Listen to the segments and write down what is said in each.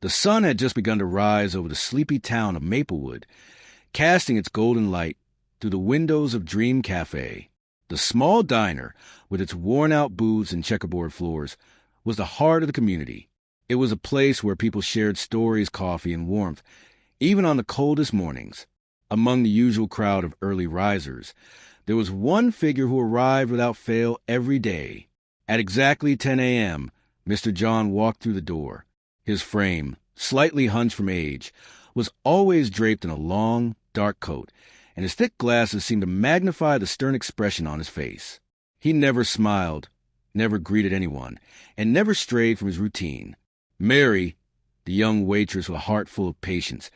The sun had just begun to rise over the sleepy town of Maplewood, casting its golden light through the windows of Dream Cafe. The small diner, with its worn-out booths and checkerboard floors, was the heart of the community. It was a place where people shared stories, coffee, and warmth, even on the coldest mornings. Among the usual crowd of early risers, there was one figure who arrived without fail every day. At exactly 10 a.m., Mr. John walked through the door. His frame, slightly hunched from age, was always draped in a long, dark coat, and his thick glasses seemed to magnify the stern expression on his face. He never smiled, never greeted anyone, and never strayed from his routine. Mary, the young waitress with a heart full of patience,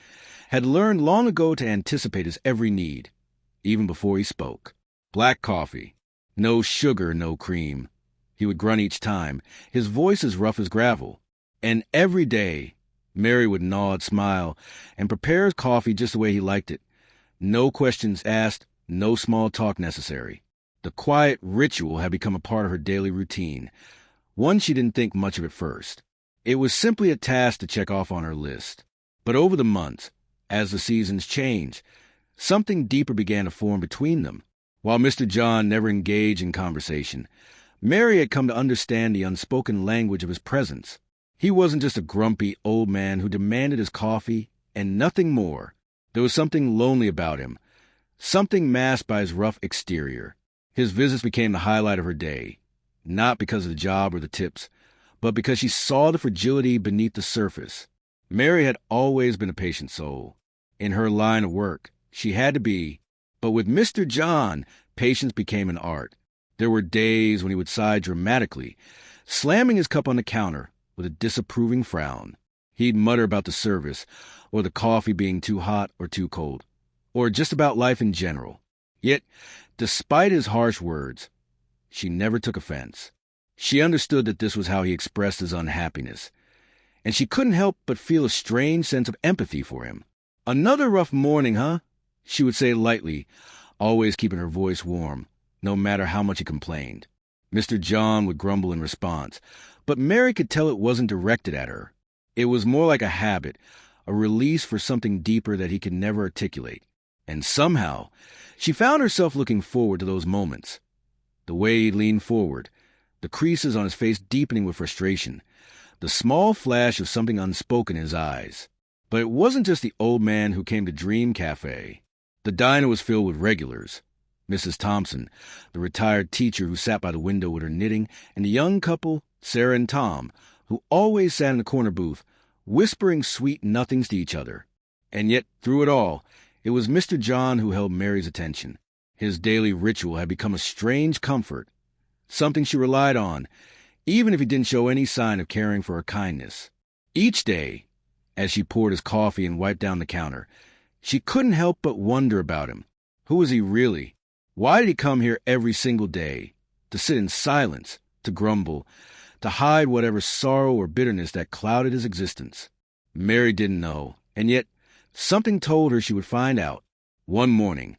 had learned long ago to anticipate his every need, even before he spoke. Black coffee. No sugar, no cream. He would grunt each time, his voice as rough as gravel. And every day, Mary would nod, smile, and prepare his coffee just the way he liked it. No questions asked, no small talk necessary. The quiet ritual had become a part of her daily routine, one she didn't think much of at first. It was simply a task to check off on her list. But over the months, as the seasons changed, something deeper began to form between them. While Mr. John never engaged in conversation, Mary had come to understand the unspoken language of his presence. He wasn't just a grumpy old man who demanded his coffee and nothing more. There was something lonely about him, something masked by his rough exterior. His visits became the highlight of her day, not because of the job or the tips, but because she saw the fragility beneath the surface. Mary had always been a patient soul. In her line of work, she had to be, but with Mr. John, patience became an art. There were days when he would sigh dramatically, slamming his cup on the counter with a disapproving frown. He'd mutter about the service, or the coffee being too hot or too cold, or just about life in general. Yet, despite his harsh words, she never took offense. She understood that this was how he expressed his unhappiness, and she couldn't help but feel a strange sense of empathy for him. "Another rough morning, huh?" she would say lightly, always keeping her voice warm, no matter how much he complained. Mr. John would grumble in response, but Mary could tell it wasn't directed at her. It was more like a habit, a release for something deeper that he could never articulate. And somehow, she found herself looking forward to those moments. The way he leaned forward, the creases on his face deepening with frustration, the small flash of something unspoken in his eyes. But it wasn't just the old man who came to Dream Cafe. The diner was filled with regulars. Mrs. Thompson, the retired teacher who sat by the window with her knitting, and the young couple, Sarah and Tom, who always sat in the corner booth, whispering sweet nothings to each other. And yet, through it all, it was Mr. John who held Mary's attention. His daily ritual had become a strange comfort, something she relied on, even if he didn't show any sign of caring for her kindness. Each day, as she poured his coffee and wiped down the counter, she couldn't help but wonder about him. Who was he really? Why did he come here every single day? To sit in silence, to grumble, to hide whatever sorrow or bitterness that clouded his existence. Mary didn't know, and yet something told her she would find out. One morning,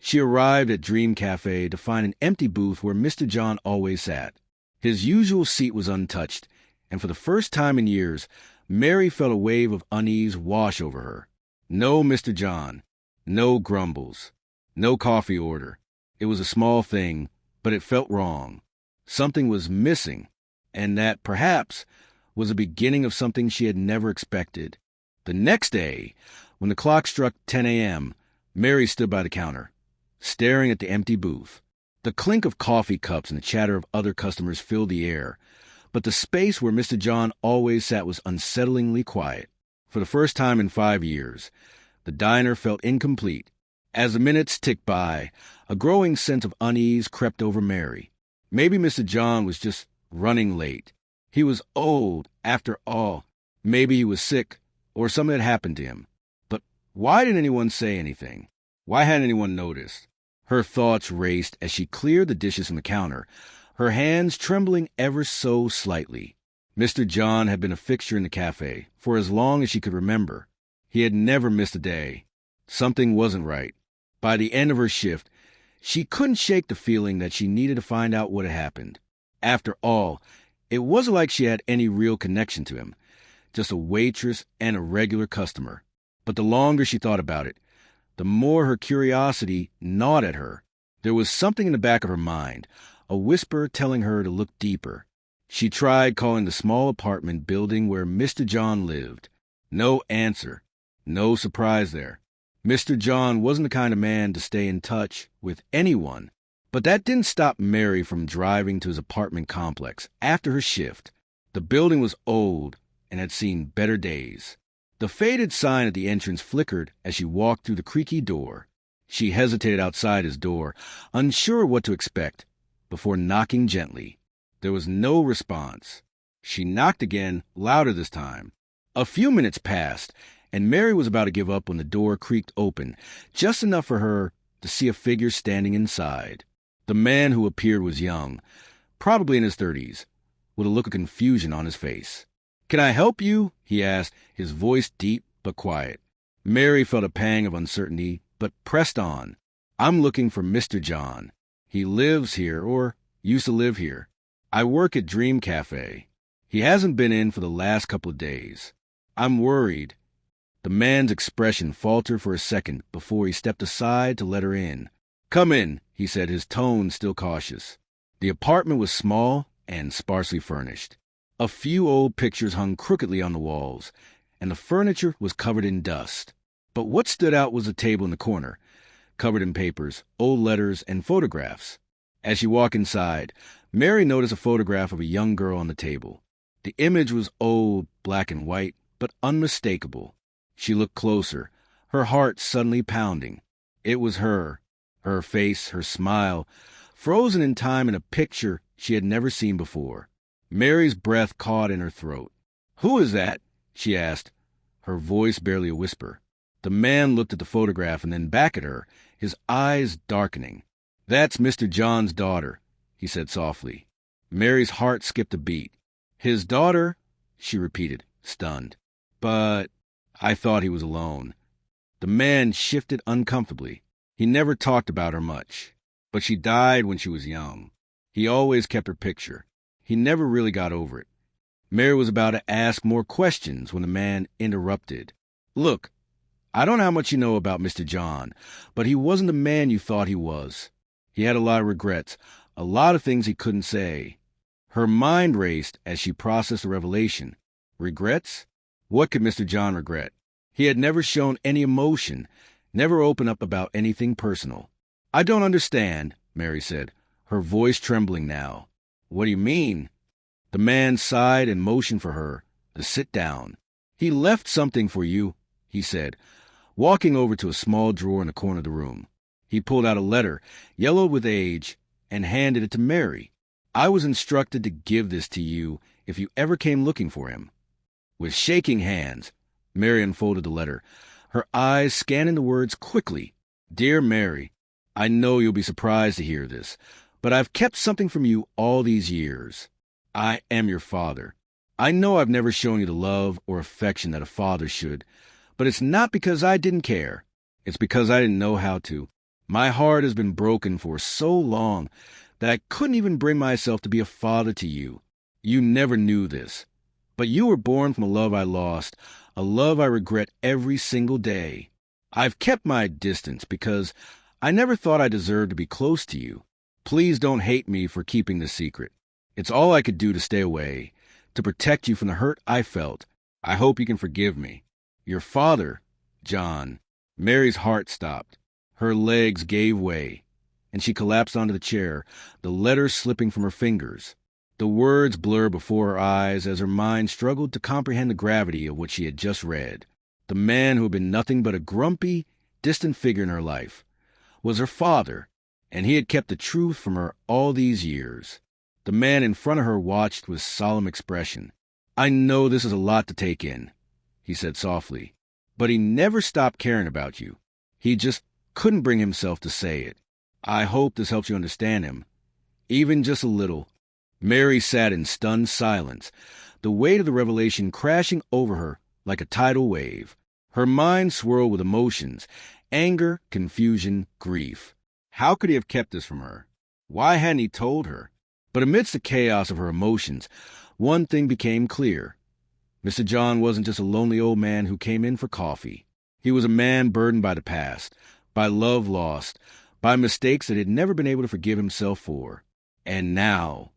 she arrived at Dream Cafe to find an empty booth where Mr. John always sat. His usual seat was untouched, and for the first time in years, Mary felt a wave of unease wash over her. No Mr. John, no grumbles, no coffee order. It was a small thing, but it felt wrong. Something was missing, and that, perhaps, was the beginning of something she had never expected. The next day, when the clock struck 10 a.m., Mary stood by the counter, staring at the empty booth. The clink of coffee cups and the chatter of other customers filled the air, but the space where Mr. John always sat was unsettlingly quiet. For the first time in 5 years, the diner felt incomplete. As the minutes ticked by, a growing sense of unease crept over Mary. Maybe Mr. John was just running late. He was old, after all. Maybe he was sick, or something had happened to him. But why didn't anyone say anything? Why hadn't anyone noticed? Her thoughts raced as she cleared the dishes from the counter, her hands trembling ever so slightly. Mr. John had been a fixture in the cafe for as long as she could remember. He had never missed a day. Something wasn't right. By the end of her shift, she couldn't shake the feeling that she needed to find out what had happened. After all, it wasn't like she had any real connection to him. just a waitress and a regular customer. But the longer she thought about it, the more her curiosity gnawed at her. There was something in the back of her mind, a whisper telling her to look deeper. She tried calling the small apartment building where Mr. John lived. No answer. No surprise there. Mr. John wasn't the kind of man to stay in touch with anyone. But that didn't stop Mary from driving to his apartment complex after her shift. The building was old and had seen better days. The faded sign at the entrance flickered as she walked through the creaky door. She hesitated outside his door, unsure what to expect, before knocking gently. There was no response. She knocked again, louder this time. A few minutes passed, and Mary was about to give up when the door creaked open, just enough for her to see a figure standing inside. The man who appeared was young, probably in his 30s, with a look of confusion on his face. "Can I help you?" he asked, his voice deep but quiet. Mary felt a pang of uncertainty, but pressed on. "I'm looking for Mr. John. He lives here, or used to live here. I work at Dream Cafe. He hasn't been in for the last couple of days. I'm worried." The man's expression faltered for a second before he stepped aside to let her in. "Come in," he said, his tone still cautious. The apartment was small and sparsely furnished. A few old pictures hung crookedly on the walls, and the furniture was covered in dust. But what stood out was a table in the corner, covered in papers, old letters, and photographs. As she walked inside, Mary noticed a photograph of a young girl on the table. The image was old, black and white, but unmistakable. She looked closer, her heart suddenly pounding. It was her face, her smile, frozen in time in a picture she had never seen before. Mary's breath caught in her throat. "Who is that?" she asked, her voice barely a whisper. The man looked at the photograph and then back at her, his eyes darkening. "That's Mr. John's daughter," he said softly. Mary's heart skipped a beat. "His daughter?" she repeated, stunned. "But I thought he was alone." The man shifted uncomfortably. He never talked about her much, but she died when she was young. He always kept her picture. He never really got over it. Mary was about to ask more questions when the man interrupted. "Look, I don't know how much you know about Mr. John, but he wasn't the man you thought he was. He had a lot of regrets, a lot of things he couldn't say." Her mind raced as she processed the revelation. Regrets? What could Mr. John regret? He had never shown any emotion, never opened up about anything personal. "I don't understand," Mary said, her voice trembling now. "What do you mean?" The man sighed and motioned for her to sit down. "He left something for you," he said, walking over to a small drawer in the corner of the room. He pulled out a letter, yellowed with age, and handed it to Mary. "I was instructed to give this to you if you ever came looking for him." With shaking hands, Mary unfolded the letter, her eyes scanning the words quickly. "Dear Mary, I know you'll be surprised to hear this, but I've kept something from you all these years. I am your father. I know I've never shown you the love or affection that a father should, but it's not because I didn't care. It's because I didn't know how to. My heart has been broken for so long that I couldn't even bring myself to be a father to you. You never knew this. But you were born from a love I lost, a love I regret every single day. I've kept my distance because I never thought I deserved to be close to you. Please don't hate me for keeping this secret. It's all I could do to stay away, to protect you from the hurt I felt. I hope you can forgive me. Your father, John." Mary's heart stopped. Her legs gave way, and she collapsed onto the chair, the letter slipping from her fingers. The words blurred before her eyes as her mind struggled to comprehend the gravity of what she had just read. The man who had been nothing but a grumpy, distant figure in her life was her father, and he had kept the truth from her all these years. The man in front of her watched with solemn expression. "I know this is a lot to take in," he said softly, "but he never stopped caring about you. He just couldn't bring himself to say it. I hope this helps you understand him, even just a little." Mary sat in stunned silence, the weight of the revelation crashing over her like a tidal wave. Her mind swirled with emotions, anger, confusion, grief. How could he have kept this from her? Why hadn't he told her? But amidst the chaos of her emotions, one thing became clear. Mr. John wasn't just a lonely old man who came in for coffee. He was a man burdened by the past, by love lost, by mistakes that he had never been able to forgive himself for. And now,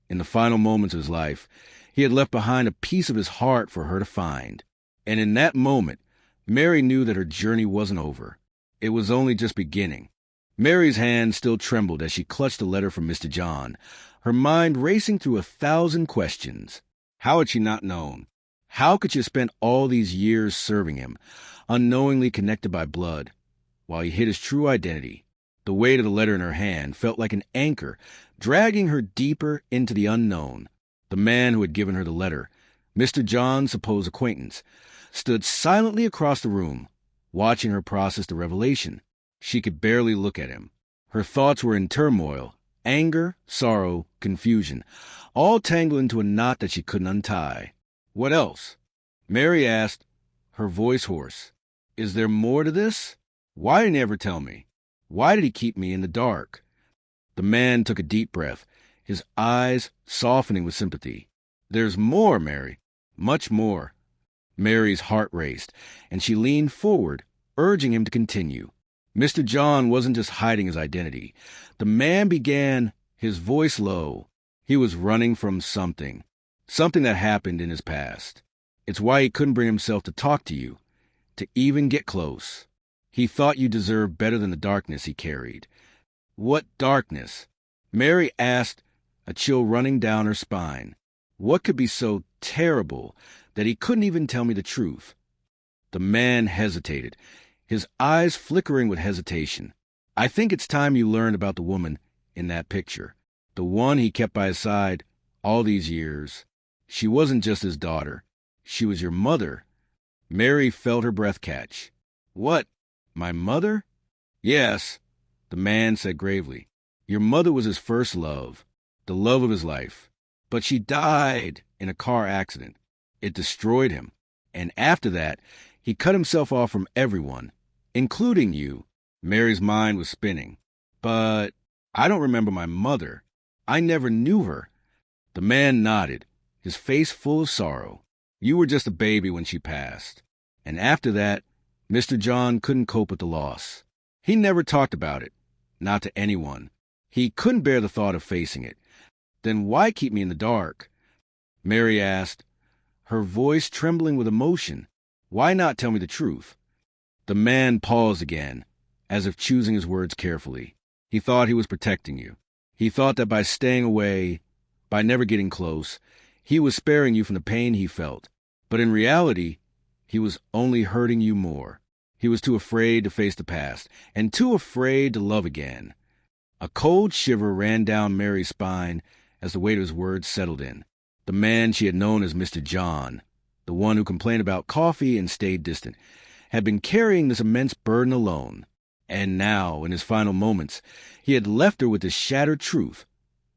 in the final moments of his life, he had left behind a piece of his heart for her to find. And in that moment, Mary knew that her journey wasn't over. It was only just beginning. Mary's hand still trembled as she clutched the letter from Mr. John, her mind racing through 1,000 questions. How had she not known? How could she have spent all these years serving him, unknowingly connected by blood, while he hid his true identity? The weight of the letter in her hand felt like an anchor, dragging her deeper into the unknown. The man who had given her the letter, Mr. John's supposed acquaintance, stood silently across the room, watching her process the revelation. She could barely look at him. Her thoughts were in turmoil, anger, sorrow, confusion, all tangled into a knot that she couldn't untie. "What else?" Mary asked, her voice hoarse. "Is there more to this? Why didn't he ever tell me? Why did he keep me in the dark?" The man took a deep breath, his eyes softening with sympathy. "There's more, Mary. Much more." Mary's heart raced, and she leaned forward, urging him to continue. Mr. John wasn't just hiding his identity. The man began, his voice low. He was running from something that happened in his past. It's why he couldn't bring himself to talk to you, to even get close. He thought you deserved better than the darkness he carried. "What darkness?" Mary asked, a chill running down her spine. What could be so terrible that he couldn't even tell me the truth? The man hesitated, his eyes flickering with hesitation. "I think it's time you learned about the woman in that picture, the one he kept by his side all these years. She wasn't just his daughter. She was your mother." Mary felt her breath catch. "What? My mother?" "Yes," the man said gravely. "Your mother was his first love, the love of his life. But she died in a car accident. It destroyed him. And after that, he cut himself off from everyone, including you." Mary's mind was spinning. "But I don't remember my mother. I never knew her." The man nodded, his face full of sorrow. "You were just a baby when she passed. And after that, Mr. John couldn't cope with the loss. He never talked about it, not to anyone. He couldn't bear the thought of facing it. Then why keep me in the dark?" Mary asked, her voice trembling with emotion. "Why not tell me the truth?" The man paused again, as if choosing his words carefully. "He thought he was protecting you. He thought that by staying away, by never getting close, he was sparing you from the pain he felt. But in reality, he was only hurting you more. He was too afraid to face the past, and too afraid to love again." A cold shiver ran down Mary's spine as the weight of his words settled in. The man she had known as Mr. John, the one who complained about coffee and stayed distant, had been carrying this immense burden alone. And now, in his final moments, he had left her with this shattered truth,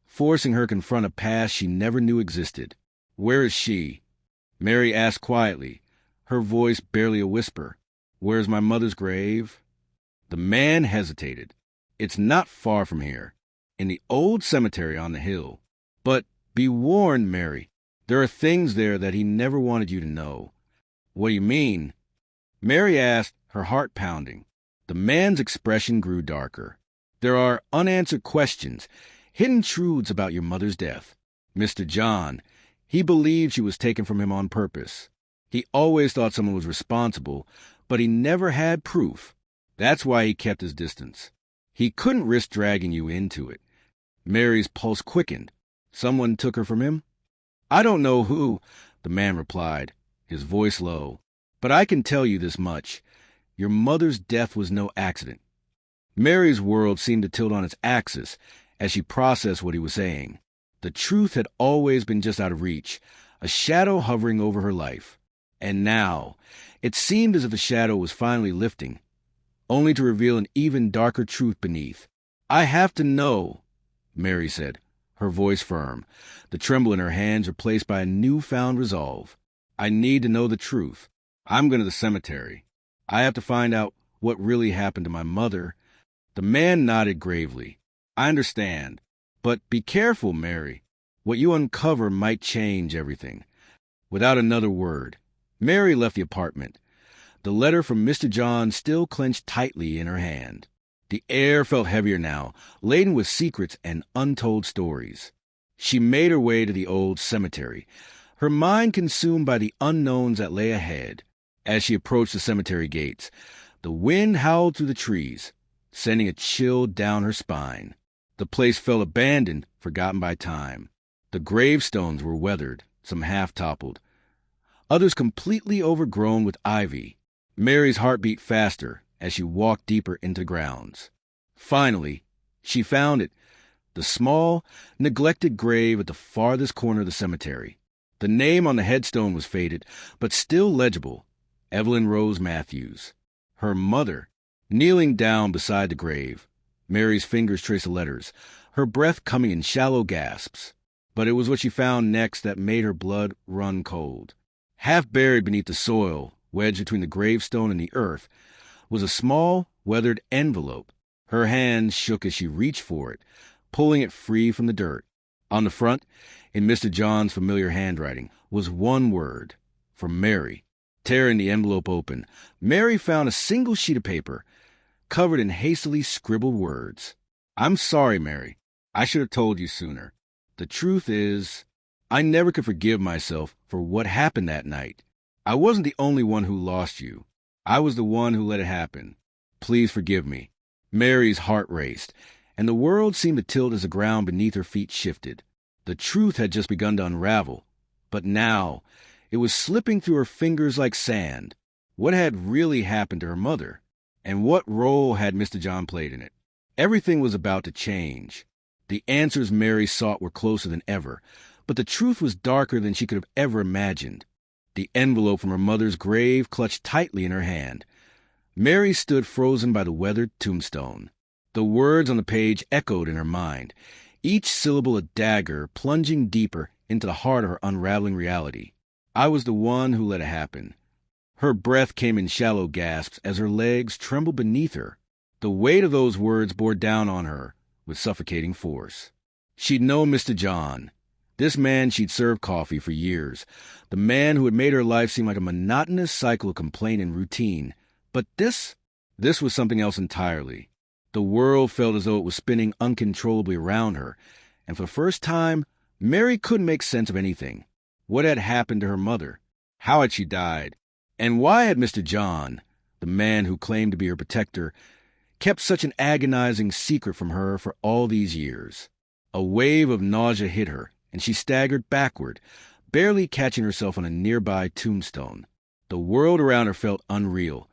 forcing her to confront a past she never knew existed. "Where is she?" Mary asked quietly, her voice barely a whisper. "Where's my mother's grave?" The man hesitated. "It's not far from here, in the old cemetery on the hill. But be warned, Mary, there are things there that he never wanted you to know." "What do you mean?" Mary asked, her heart pounding. The man's expression grew darker. "There are unanswered questions, hidden truths about your mother's death. Mr. John, he believed she was taken from him on purpose. He always thought someone was responsible, but he never had proof. That's why he kept his distance. He couldn't risk dragging you into it." Mary's pulse quickened. "Someone took her from him?" "I don't know who," the man replied, his voice low. "But I can tell you this much. Your mother's death was no accident." Mary's world seemed to tilt on its axis as she processed what he was saying. The truth had always been just out of reach, a shadow hovering over her life. And now, it seemed as if the shadow was finally lifting, only to reveal an even darker truth beneath. "I have to know," Mary said, her voice firm, the tremble in her hands replaced by a newfound resolve. "I need to know the truth. I'm going to the cemetery. I have to find out what really happened to my mother." The man nodded gravely. "I understand. But be careful, Mary. What you uncover might change everything." Without another word, Mary left the apartment, the letter from Mr. John still clenched tightly in her hand. The air felt heavier now, laden with secrets and untold stories. She made her way to the old cemetery, her mind consumed by the unknowns that lay ahead. As she approached the cemetery gates, the wind howled through the trees, sending a chill down her spine. The place felt abandoned, forgotten by time. The gravestones were weathered, some half-toppled, others completely overgrown with ivy. Mary's heart beat faster as she walked deeper into the grounds. Finally, she found it, the small, neglected grave at the farthest corner of the cemetery. The name on the headstone was faded, but still legible, Evelyn Rose Matthews. Her mother, kneeling down beside the grave. Mary's fingers traced the letters, her breath coming in shallow gasps. But it was what she found next that made her blood run cold. Half buried beneath the soil, wedged between the gravestone and the earth, was a small, weathered envelope. Her hand shook as she reached for it, pulling it free from the dirt. On the front, in Mr. John's familiar handwriting, was one word, from Mary. Tearing the envelope open, Mary found a single sheet of paper, covered in hastily scribbled words. "I'm sorry, Mary. I should have told you sooner. The truth is, I never could forgive myself for what happened that night. I wasn't the only one who lost you. I was the one who let it happen. Please forgive me." Mary's heart raced, and the world seemed to tilt as the ground beneath her feet shifted. The truth had just begun to unravel, but now it was slipping through her fingers like sand. What had really happened to her mother? And what role had Mr. John played in it? Everything was about to change. The answers Mary sought were closer than ever, but the truth was darker than she could have ever imagined. The envelope from her mother's grave clutched tightly in her hand. Mary stood frozen by the weathered tombstone. The words on the page echoed in her mind, each syllable a dagger plunging deeper into the heart of her unraveling reality. I was the one who let it happen. Her breath came in shallow gasps as her legs trembled beneath her. The weight of those words bore down on her with suffocating force. She'd known Mr. John, this man she'd served coffee for years, the man who had made her life seem like a monotonous cycle of complaint and routine. But this was something else entirely. The world felt as though it was spinning uncontrollably around her, and for the first time, Mary couldn't make sense of anything. What had happened to her mother? How had she died? And why had Mr. John, the man who claimed to be her protector, kept such an agonizing secret from her for all these years? A wave of nausea hit her, and she staggered backward, barely catching herself on a nearby tombstone. The world around her felt unreal.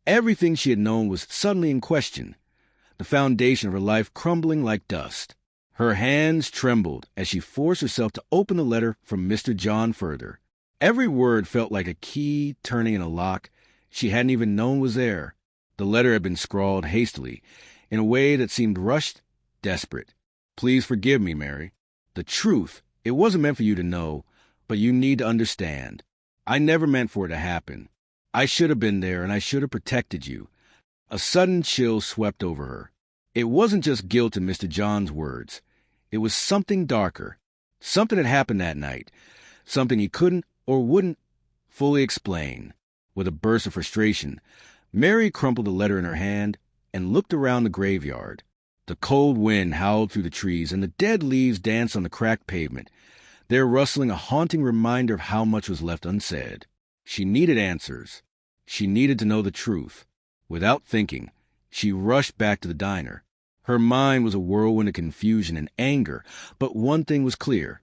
Everything she had known was suddenly in question, the foundation of her life crumbling like dust. Her hands trembled as she forced herself to open the letter from Mr. John further. Every word felt like a key turning in a lock she hadn't even known was there. The letter had been scrawled hastily, in a way that seemed rushed, desperate. "Please forgive me, Mary. The truth, it wasn't meant for you to know, but you need to understand. I never meant for it to happen. I should have been there, and I should have protected you." A sudden chill swept over her. It wasn't just guilt in Mr. John's words. It was something darker. Something had happened that night. Something he couldn't or wouldn't fully explain. With a burst of frustration, Mary crumpled the letter in her hand and looked around the graveyard. The cold wind howled through the trees, and the dead leaves danced on the cracked pavement, their rustling a haunting reminder of how much was left unsaid. She needed answers. She needed to know the truth. Without thinking, she rushed back to the diner. Her mind was a whirlwind of confusion and anger, but one thing was clear.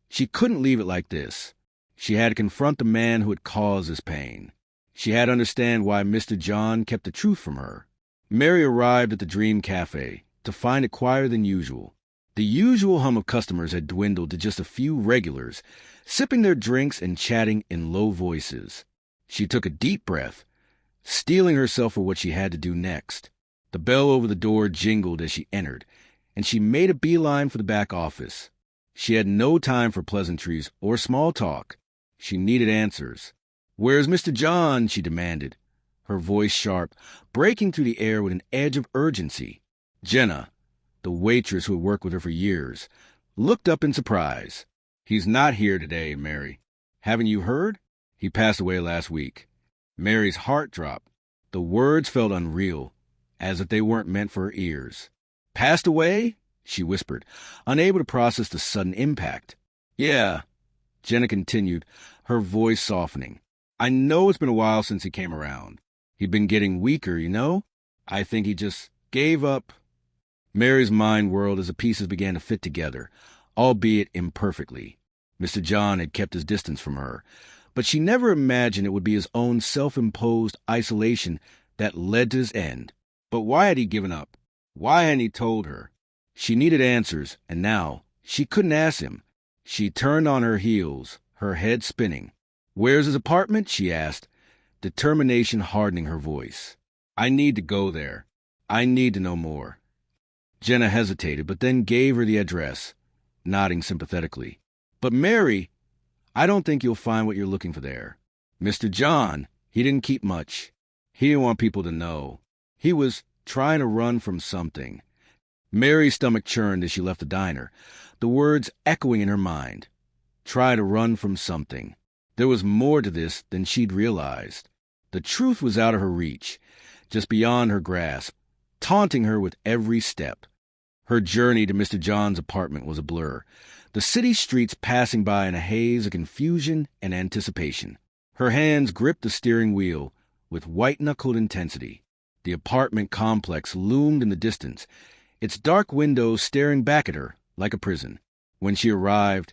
She couldn't leave it like this. She had to confront the man who had caused this pain. She had to understand why Mr. John kept the truth from her. Mary arrived at the Dream Cafe, to find it quieter than usual. The usual hum of customers had dwindled to just a few regulars, sipping their drinks and chatting in low voices. She took a deep breath, steeling herself for what she had to do next. The bell over the door jingled as she entered, and she made a beeline for the back office. She had no time for pleasantries or small talk. She needed answers. "Where's Mr. John?" she demanded, her voice sharp, breaking through the air with an edge of urgency. Jenna, the waitress who had worked with her for years, looked up in surprise. "He's not here today, Mary." Haven't you heard? He passed away last week. Mary's heart dropped. The words felt unreal, as if they weren't meant for her ears. Passed away? She whispered, unable to process the sudden impact. Yeah, Jenna continued, her voice softening. I know it's been a while since he came around. He'd been getting weaker, you know? I think he just gave up. Mary's mind whirled as the pieces began to fit together, albeit imperfectly. Mr. John had kept his distance from her, but she never imagined it would be his own self-imposed isolation that led to his end. But why had he given up? Why hadn't he told her? She needed answers, and now she couldn't ask him. She turned on her heels, her head spinning. Where's his apartment? She asked, determination hardening her voice. I need to go there. I need to know more. Jenna hesitated, but then gave her the address, nodding sympathetically. But Mary, I don't think you'll find what you're looking for there. Mr. John, he didn't keep much. He didn't want people to know. He was trying to run from something. Mary's stomach churned as she left the diner, the words echoing in her mind. Try to run from something. There was more to this than she'd realized. The truth was out of her reach, just beyond her grasp, taunting her with every step. Her journey to Mr. John's apartment was a blur, the city streets passing by in a haze of confusion and anticipation. Her hands gripped the steering wheel with white-knuckled intensity. The apartment complex loomed in the distance, its dark windows staring back at her like a prison. When she arrived,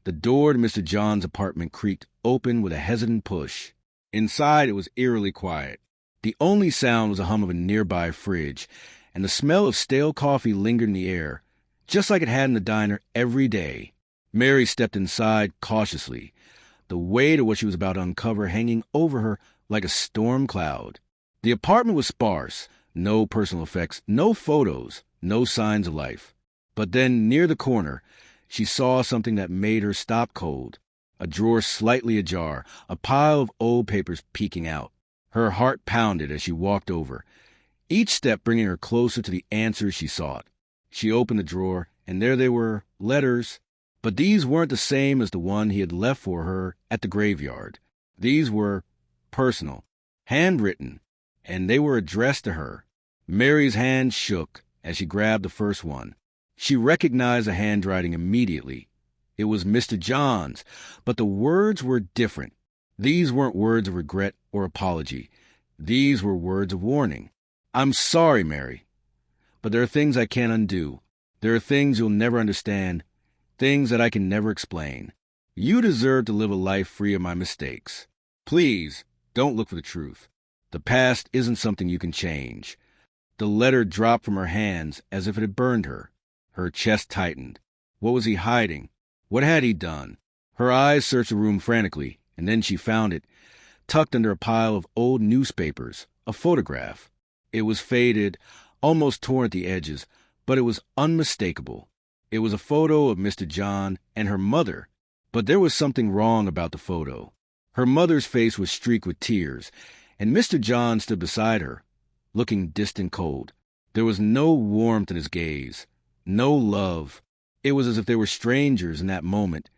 the door to Mr. John's apartment creaked open with a hesitant push. Inside, it was eerily quiet. The only sound was a hum of a nearby fridge, and the smell of stale coffee lingered in the air, just like it had in the diner every day. Mary stepped inside cautiously, the weight of what she was about to uncover hanging over her like a storm cloud. The apartment was sparse, no personal effects, no photos, no signs of life. But then, near the corner, she saw something that made her stop cold. A drawer slightly ajar, a pile of old papers peeking out. Her heart pounded as she walked over, each step bringing her closer to the answers she sought. She opened the drawer, and there they were, letters. But these weren't the same as the one he had left for her at the graveyard. These were personal, handwritten, and they were addressed to her. Mary's hand shook as she grabbed the first one. She recognized the handwriting immediately. It was Mr. John's, but the words were different. These weren't words of regret or apology. These were words of warning. I'm sorry, Mary, but there are things I can't undo. There are things you'll never understand, things that I can never explain. You deserve to live a life free of my mistakes. Please, don't look for the truth. The past isn't something you can change. The letter dropped from her hands as if it had burned her. Her chest tightened. What was he hiding? What had he done? Her eyes searched the room frantically, and then she found it, tucked under a pile of old newspapers, a photograph. It was faded, almost torn at the edges, but it was unmistakable. It was a photo of Mr. John and her mother, but there was something wrong about the photo. Her mother's face was streaked with tears, and Mr. John stood beside her, looking distant cold. There was no warmth in his gaze, no love. It was as if they were strangers in that moment,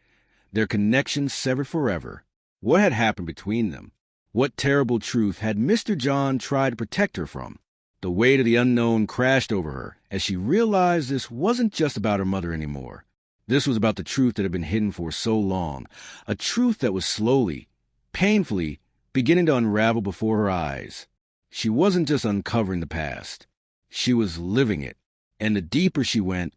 their connection severed forever. What had happened between them? What terrible truth had Mr. John tried to protect her from? The weight of the unknown crashed over her as she realized this wasn't just about her mother anymore. This was about the truth that had been hidden for so long, a truth that was slowly, painfully, beginning to unravel before her eyes. She wasn't just uncovering the past. She was living it, and the deeper she went,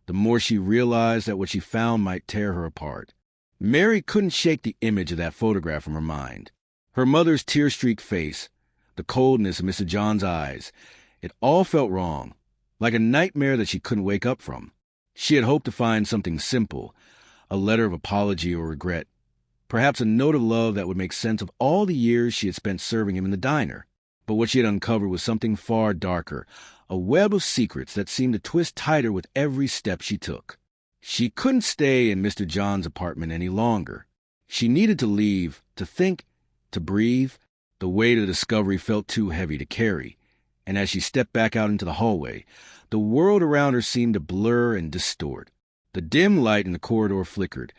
the more she realized that what she found might tear her apart. Mary couldn't shake the image of that photograph from her mind. Her mother's tear-streaked face, the coldness of Mr. John's eyes, it all felt wrong, like a nightmare that she couldn't wake up from. She had hoped to find something simple, a letter of apology or regret, perhaps a note of love that would make sense of all the years she had spent serving him in the diner. But what she had uncovered was something far darker, a web of secrets that seemed to twist tighter with every step she took. She couldn't stay in Mr. John's apartment any longer. She needed to leave, to think, to breathe. The weight of the discovery felt too heavy to carry, and as she stepped back out into the hallway, the world around her seemed to blur and distort. The dim light in the corridor flickered,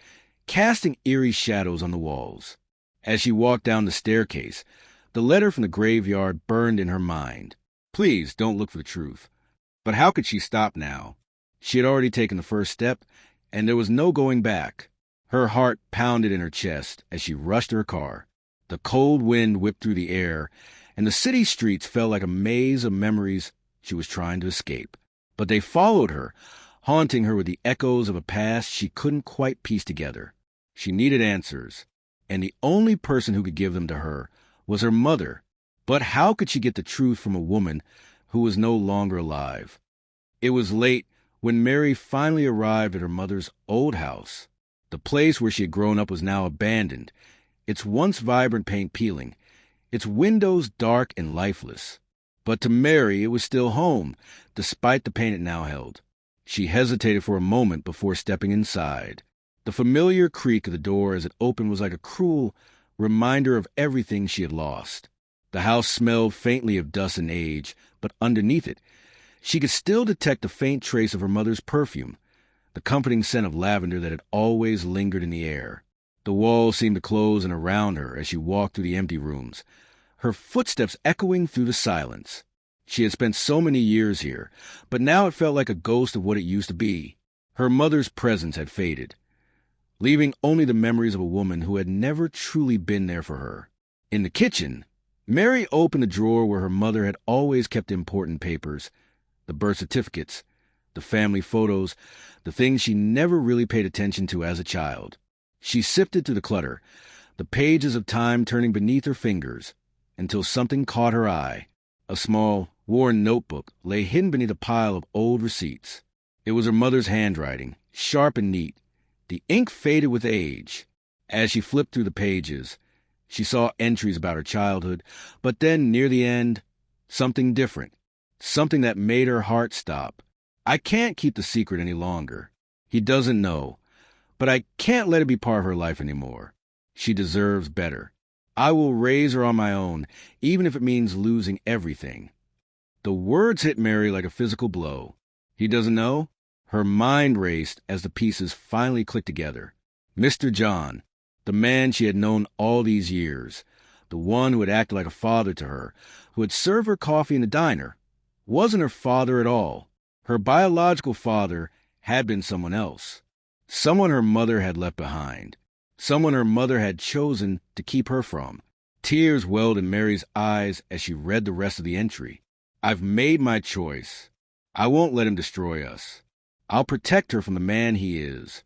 casting eerie shadows on the walls. As she walked down the staircase, the letter from the graveyard burned in her mind. Please don't look for the truth. But how could she stop now? She had already taken the first step, and there was no going back. Her heart pounded in her chest as she rushed to her car. The cold wind whipped through the air, and the city streets felt like a maze of memories she was trying to escape. But they followed her, haunting her with the echoes of a past she couldn't quite piece together. She needed answers, and the only person who could give them to her was her mother. But how could she get the truth from a woman who was no longer alive? It was late when Mary finally arrived at her mother's old house. The place where she had grown up was now abandoned, its once vibrant paint peeling, its windows dark and lifeless. But to Mary it was still home, despite the pain it now held. She hesitated for a moment before stepping inside. The familiar creak of the door as it opened was like a cruel reminder of everything she had lost. The house smelled faintly of dust and age, but underneath it, she could still detect the faint trace of her mother's perfume, the comforting scent of lavender that had always lingered in the air. The walls seemed to close in around her as she walked through the empty rooms, her footsteps echoing through the silence. She had spent so many years here, but now it felt like a ghost of what it used to be. Her mother's presence had faded, leaving only the memories of a woman who had never truly been there for her. In the kitchen, Mary opened a drawer where her mother had always kept important papers, the birth certificates, the family photos, the things she never really paid attention to as a child. She sifted through the clutter, the pages of time turning beneath her fingers, until something caught her eye. A small, worn notebook lay hidden beneath a pile of old receipts. It was her mother's handwriting, sharp and neat. The ink faded with age. As she flipped through the pages, she saw entries about her childhood, but then, near the end, something different, something that made her heart stop. I can't keep the secret any longer. He doesn't know, but I can't let it be part of her life anymore. She deserves better. I will raise her on my own, even if it means losing everything. The words hit Mary like a physical blow. He doesn't know? Her mind raced as the pieces finally clicked together. Mr. John, the man she had known all these years, the one who had acted like a father to her, who had served her coffee in the diner, wasn't her father at all. Her biological father had been someone else, someone her mother had left behind, someone her mother had chosen to keep her from. Tears welled in Mary's eyes as she read the rest of the entry. I've made my choice. I won't let him destroy us. I'll protect her from the man he is.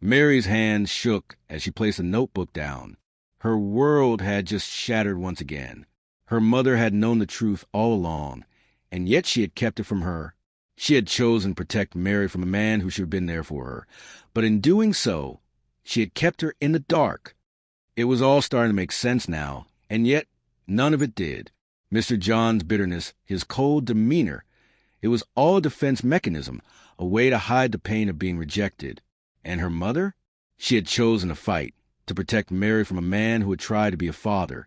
Mary's hands shook as she placed the notebook down. Her world had just shattered once again. Her mother had known the truth all along, and yet she had kept it from her. She had chosen to protect Mary from a man who should have been there for her, but in doing so, she had kept her in the dark. It was all starting to make sense now, and yet none of it did. Mr. John's bitterness, his cold demeanor, it was all a defense mechanism, a way to hide the pain of being rejected. And her mother? She had chosen to fight, to protect Mary from a man who had tried to be a father,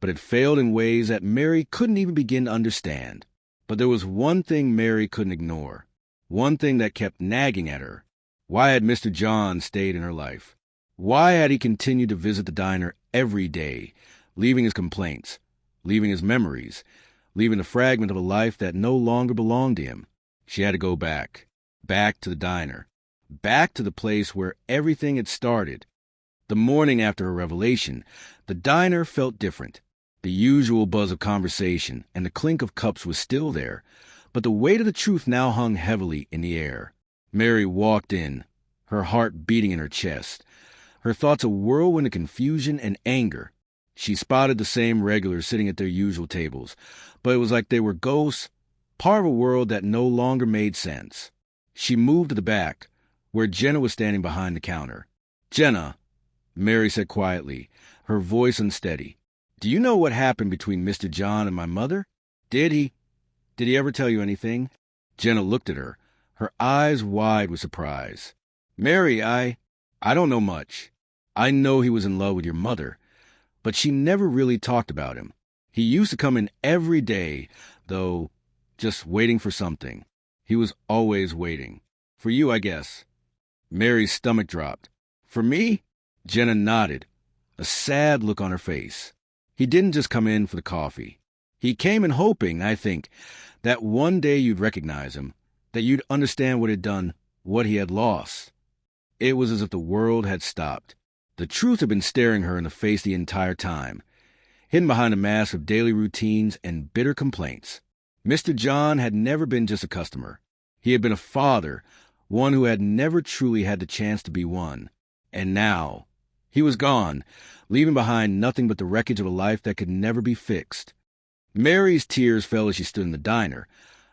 but had failed in ways that Mary couldn't even begin to understand. But there was one thing Mary couldn't ignore, one thing that kept nagging at her. Why had Mr. John stayed in her life? Why had he continued to visit the diner every day, leaving his complaints, leaving his memories, leaving a fragment of a life that no longer belonged to him? She had to go back to the diner, back to the place where everything had started. The morning after her revelation, the diner felt different. The usual buzz of conversation and the clink of cups was still there, but the weight of the truth now hung heavily in the air. Mary walked in, her heart beating in her chest, her thoughts a whirlwind of confusion and anger. She spotted the same regulars sitting at their usual tables, but it was like they were ghosts, part of a world that no longer made sense. She moved to the back, where Jenna was standing behind the counter. "Jenna," Mary said quietly, her voice unsteady, "do you know what happened between Mr. John and my mother? Did he ever tell you anything?" Jenna looked at her, her eyes wide with surprise. "Mary, I don't know much. I know he was in love with your mother, but she never really talked about him. He used to come in every day, though, just waiting for something. He was always waiting. For you, I guess." Mary's stomach dropped. "For me? Jenna nodded, a sad look on her face. He didn't just come in for the coffee. He came in hoping, I think, that one day you'd recognize him, that you'd understand what he'd done, what he had lost. It was as if the world had stopped. The truth had been staring her in the face the entire time, hidden behind a mask of daily routines and bitter complaints. Mr. John had never been just a customer. He had been a father, one who had never truly had the chance to be one. And now, he was gone, leaving behind nothing but the wreckage of a life that could never be fixed. Mary's tears fell as she stood in the diner,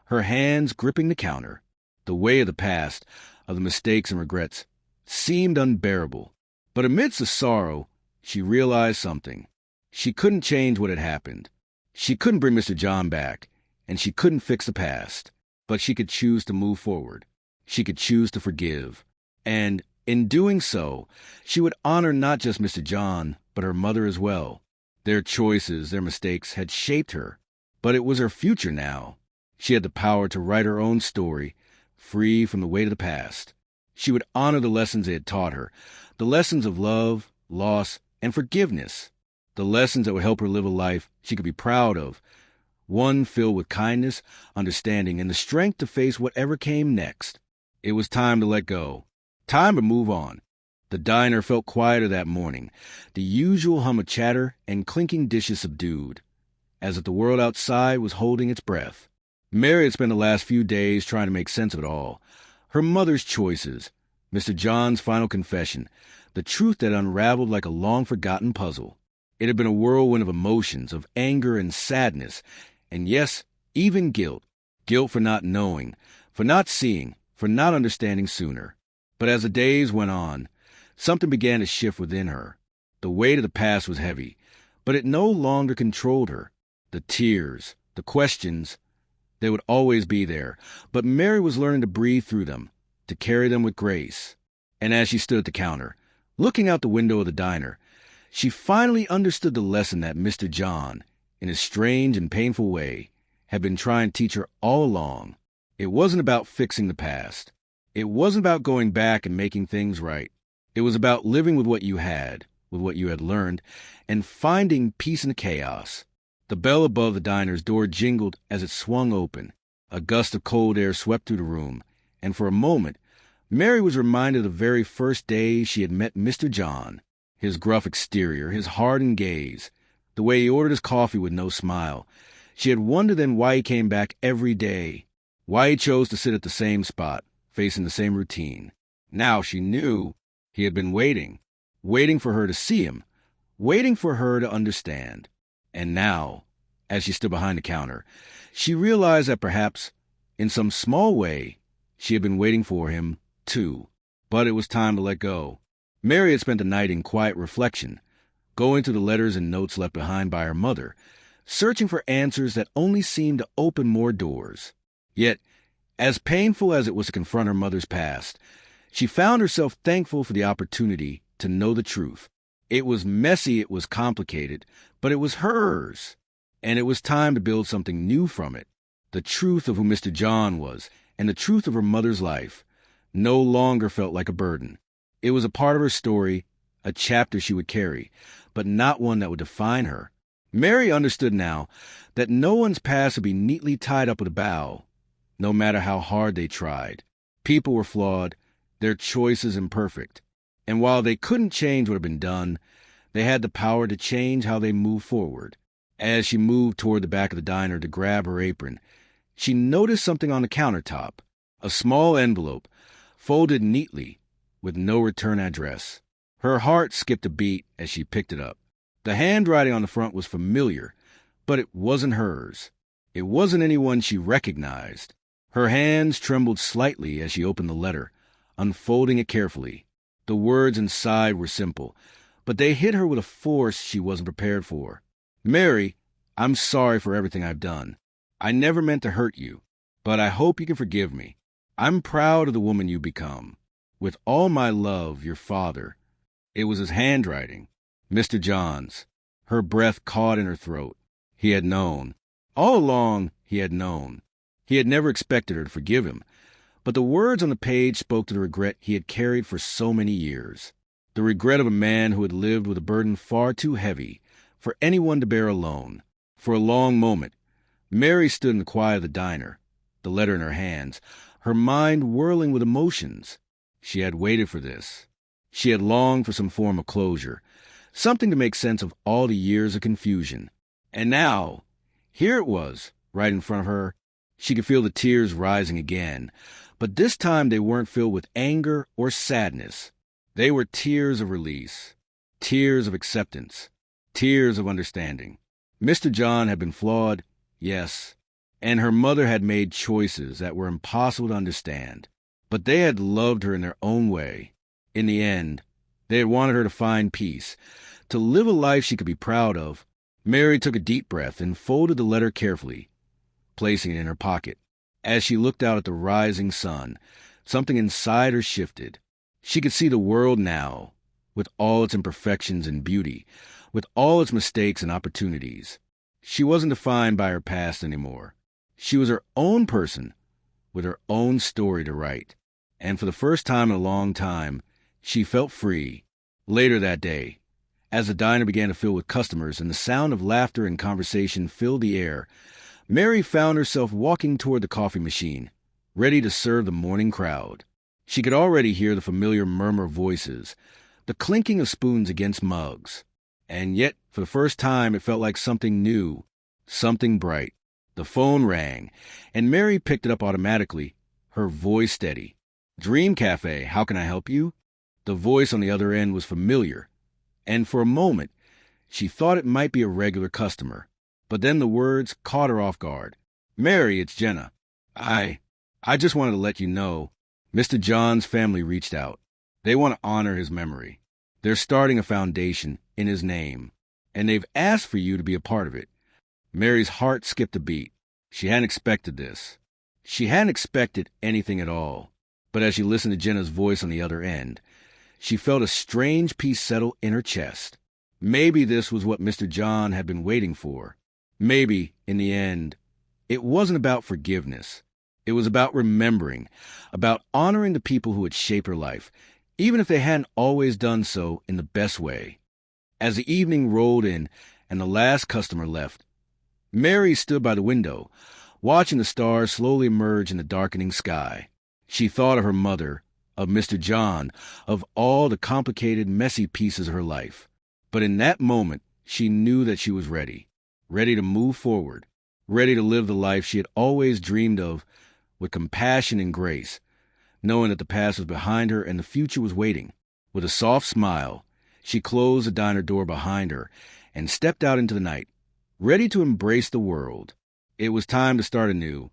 her hands gripping the counter. The weight of the past, of the mistakes and regrets, seemed unbearable. But amidst the sorrow, she realized something. She couldn't change what had happened. She couldn't bring Mr. John back, and she couldn't fix the past. But she could choose to move forward. She could choose to forgive. And in doing so, she would honor not just Mr. John, but her mother as well. Their choices, their mistakes had shaped her, but it was her future now. She had the power to write her own story, free from the weight of the past. She would honor the lessons they had taught her, the lessons of love, loss, and forgiveness, the lessons that would help her live a life she could be proud of, one filled with kindness, understanding, and the strength to face whatever came next. It was time to let go, time to move on. The diner felt quieter that morning, the usual hum of chatter and clinking dishes subdued, as if the world outside was holding its breath. Mary had spent the last few days trying to make sense of it all. Her mother's choices, Mr. John's final confession, the truth that unraveled like a long-forgotten puzzle. It had been a whirlwind of emotions, of anger and sadness, and yes, even guilt. Guilt for not knowing, for not seeing, for not understanding sooner. But as the days went on, something began to shift within her. The weight of the past was heavy, but it no longer controlled her. The tears, the questions, they would always be there, but Mary was learning to breathe through them, to carry them with grace. And as she stood at the counter, looking out the window of the diner, she finally understood the lesson that Mr. John, in a strange and painful way, had been trying to teach her all along. It wasn't about fixing the past. It wasn't about going back and making things right. It was about living with what you had, with what you had learned, and finding peace in the chaos. The bell above the diner's door jingled as it swung open. A gust of cold air swept through the room, and for a moment, Mary was reminded of the very first day she had met Mr. John. His gruff exterior, his hardened gaze, the way he ordered his coffee with no smile. She had wondered then why he came back every day, why he chose to sit at the same spot, facing the same routine. Now she knew he had been waiting for her to see him, waiting for her to understand. And now, as she stood behind the counter, she realized that perhaps, in some small way, she had been waiting for him, too. But it was time to let go. Mary had spent the night in quiet reflection, going through the letters and notes left behind by her mother, searching for answers that only seemed to open more doors. Yet, as painful as it was to confront her mother's past, she found herself thankful for the opportunity to know the truth. It was messy, it was complicated, but it was hers, and it was time to build something new from it. The truth of who Mr. John was, and the truth of her mother's life, no longer felt like a burden. It was a part of her story, a chapter she would carry, but not one that would define her. Mary understood now that no one's past would be neatly tied up with a bow, no matter how hard they tried. People were flawed, their choices imperfect, and while they couldn't change what had been done, they had the power to change how they moved forward. As she moved toward the back of the diner to grab her apron, she noticed something on the countertop, a small envelope, folded neatly, with no return address. Her heart skipped a beat as she picked it up. The handwriting on the front was familiar, but it wasn't hers. It wasn't anyone she recognized. Her hands trembled slightly as she opened the letter, unfolding it carefully. The words inside were simple, but they hit her with a force she wasn't prepared for. Mary, I'm sorry for everything I've done. I never meant to hurt you, but I hope you can forgive me. I'm proud of the woman you've become. With all my love, your father. It was his handwriting, Mr. John's. Her breath caught in her throat. He had known. All along, he had known. He had never expected her to forgive him, but the words on the page spoke to the regret he had carried for so many years. the regret of a man who had lived with a burden far too heavy for anyone to bear alone. For a long moment, Mary stood in the quiet of the diner, the letter in her hands, her mind whirling with emotions. She had waited for this. She had longed for some form of closure, something to make sense of all the years of confusion. And now, here it was, right in front of her. She could feel the tears rising again, but this time they weren't filled with anger or sadness. They were tears of release, tears of acceptance, tears of understanding. Mr. John had been flawed, yes, and her mother had made choices that were impossible to understand. But they had loved her in their own way. In the end, they had wanted her to find peace, to live a life she could be proud of. Mary took a deep breath and folded the letter carefully, placing it in her pocket. As she looked out at the rising sun, something inside her shifted. She could see the world now, with all its imperfections and beauty, with all its mistakes and opportunities. She wasn't defined by her past anymore. She was her own person, with her own story to write. And for the first time in a long time, she felt free. Later that day, as the diner began to fill with customers and the sound of laughter and conversation filled the air, Mary found herself walking toward the coffee machine, ready to serve the morning crowd. She could already hear the familiar murmur of voices, the clinking of spoons against mugs. And yet, for the first time, it felt like something new, something bright. The phone rang, and Mary picked it up automatically, her voice steady. "Dream Cafe, how can I help you?" The voice on the other end was familiar, and for a moment, she thought it might be a regular customer. But then the words caught her off guard. "Mary, it's Jenna. I just wanted to let you know, Mr. John's family reached out. They want to honor his memory. They're starting a foundation in his name, and they've asked for you to be a part of it." Mary's heart skipped a beat. She hadn't expected this. She hadn't expected anything at all. But as she listened to Jenna's voice on the other end, she felt a strange peace settle in her chest. Maybe this was what Mr. John had been waiting for. Maybe, in the end, it wasn't about forgiveness. It was about remembering, about honoring the people who had shaped her life, even if they hadn't always done so in the best way. As the evening rolled in and the last customer left, Mary stood by the window, watching the stars slowly emerge in the darkening sky. She thought of her mother, of Mr. John, of all the complicated, messy pieces of her life. But in that moment, she knew that she was ready to move forward, ready to live the life she had always dreamed of, with compassion and grace, knowing that the past was behind her and the future was waiting. With a soft smile, she closed the diner door behind her and stepped out into the night, ready to embrace the world. It was time to start anew,